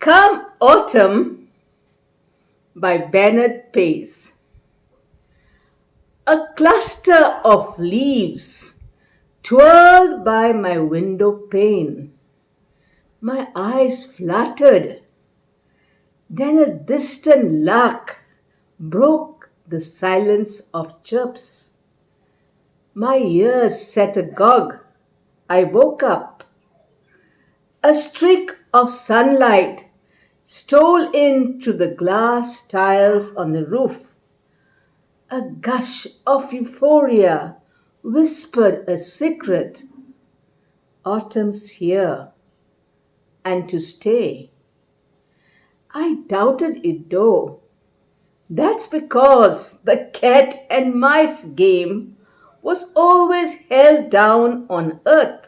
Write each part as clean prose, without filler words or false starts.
Come Autumn by Bernard Pace. A cluster of leaves twirled by my window pane. My eyes fluttered. Then a distant lark broke the silence of chirps. My ears set agog. I woke up. A streak of sunlight stole in through the glass tiles on the roof. A gush of euphoria whispered a secret. Autumn's here, and to stay. I doubted it though. That's because the cat and mice game was always held down on earth.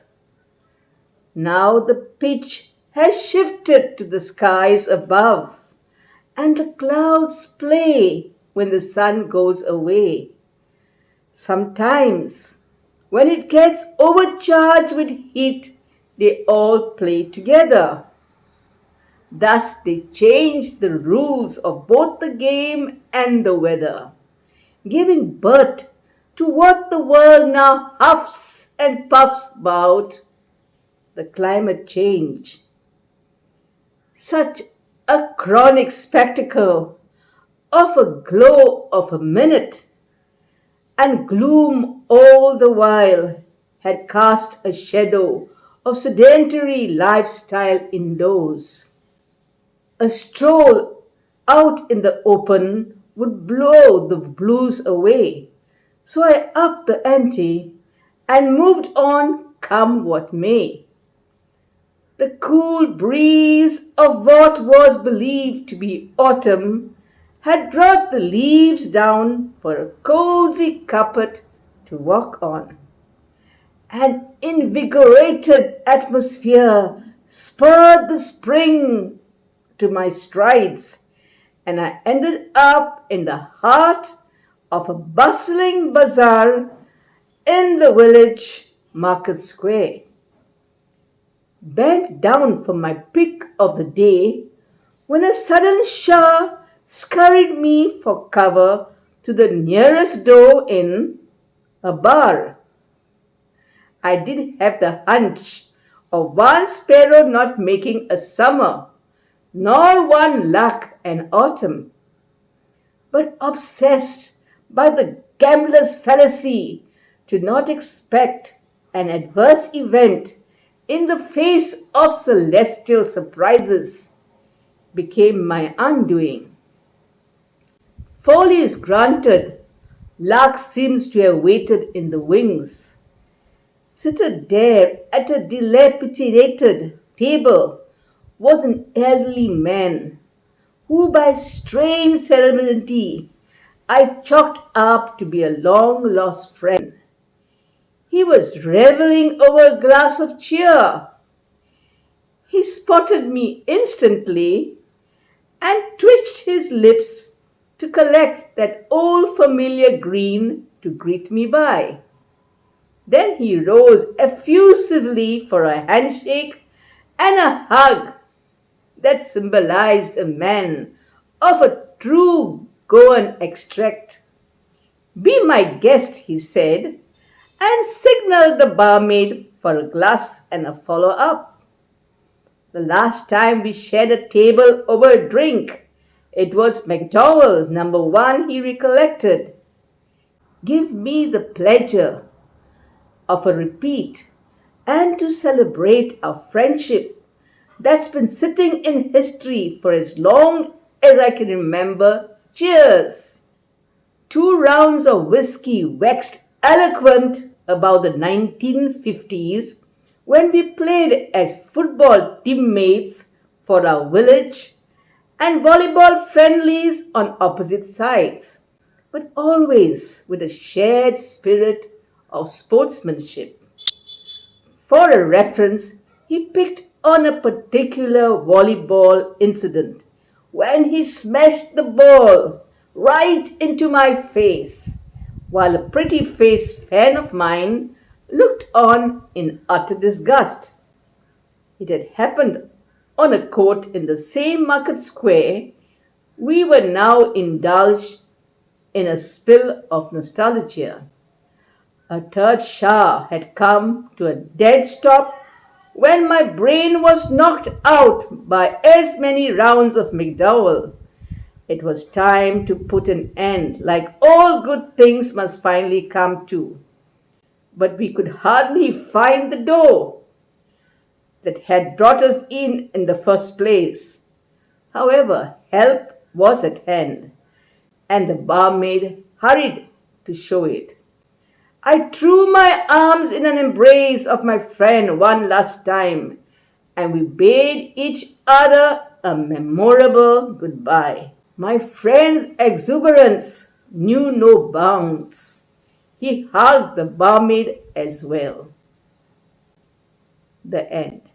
Now the pitch has shifted to the skies above, and the clouds play when the sun goes away. Sometimes, when it gets overcharged with heat, they all play together. Thus, they change the rules of both the game and the weather, giving birth to what the world now huffs and puffs about, the climate change. Such a chronic spectacle of a glow of a minute, and gloom all the while had cast a shadow of sedentary lifestyle indoors. A stroll out in the open would blow the blues away, so I upped the ante and moved on come what may. The cool breeze of what was believed to be autumn had brought the leaves down for a cozy carpet to walk on. An invigorated atmosphere spurred the spring to my strides, and I ended up in the heart of a bustling bazaar in the village market square. Bent down for my pick of the day when a sudden shower scurried me for cover to the nearest door in a bar. I did have the hunch of one sparrow not making a summer, nor one lark an autumn, but obsessed by the gambler's fallacy to not expect an adverse event in the face of celestial surprises became my undoing. Folly is granted, lark seems to have waited in the wings. Seated there at a dilapidated table was an elderly man who by strange serenity I chalked up to be a long lost friend. He was reveling over a glass of cheer. He spotted me instantly and twitched his lips to collect that old familiar grin to greet me by. Then he rose effusively for a handshake and a hug that symbolized a man of a true Goan extract. Be my guest, he said, and signaled the barmaid for a glass and a follow-up. The last time we shared a table over a drink, it was McDowell #1, he recollected. Give me the pleasure of a repeat and to celebrate our friendship that's been sitting in history for as long as I can remember. Cheers! 2 rounds of whiskey waxed eloquent about the 1950s when we played as football teammates for our village and volleyball friendlies on opposite sides, but always with a shared spirit of sportsmanship. For a reference, he picked on a particular volleyball incident when he smashed the ball right into my face, while a pretty faced fan of mine looked on in utter disgust. It had happened on a coat in the same market square, we were now indulged in a spill of nostalgia. A third Shah had come to a dead stop when my brain was knocked out by as many rounds of McDowell. It was time to put an end, like all good things must finally come to. But we could hardly find the door that had brought us in the first place. However, help was at hand, and the barmaid hurried to show it. I threw my arms in an embrace of my friend one last time, and we bade each other a memorable goodbye. My friend's exuberance knew no bounds. He hugged the barmaid as well. The end.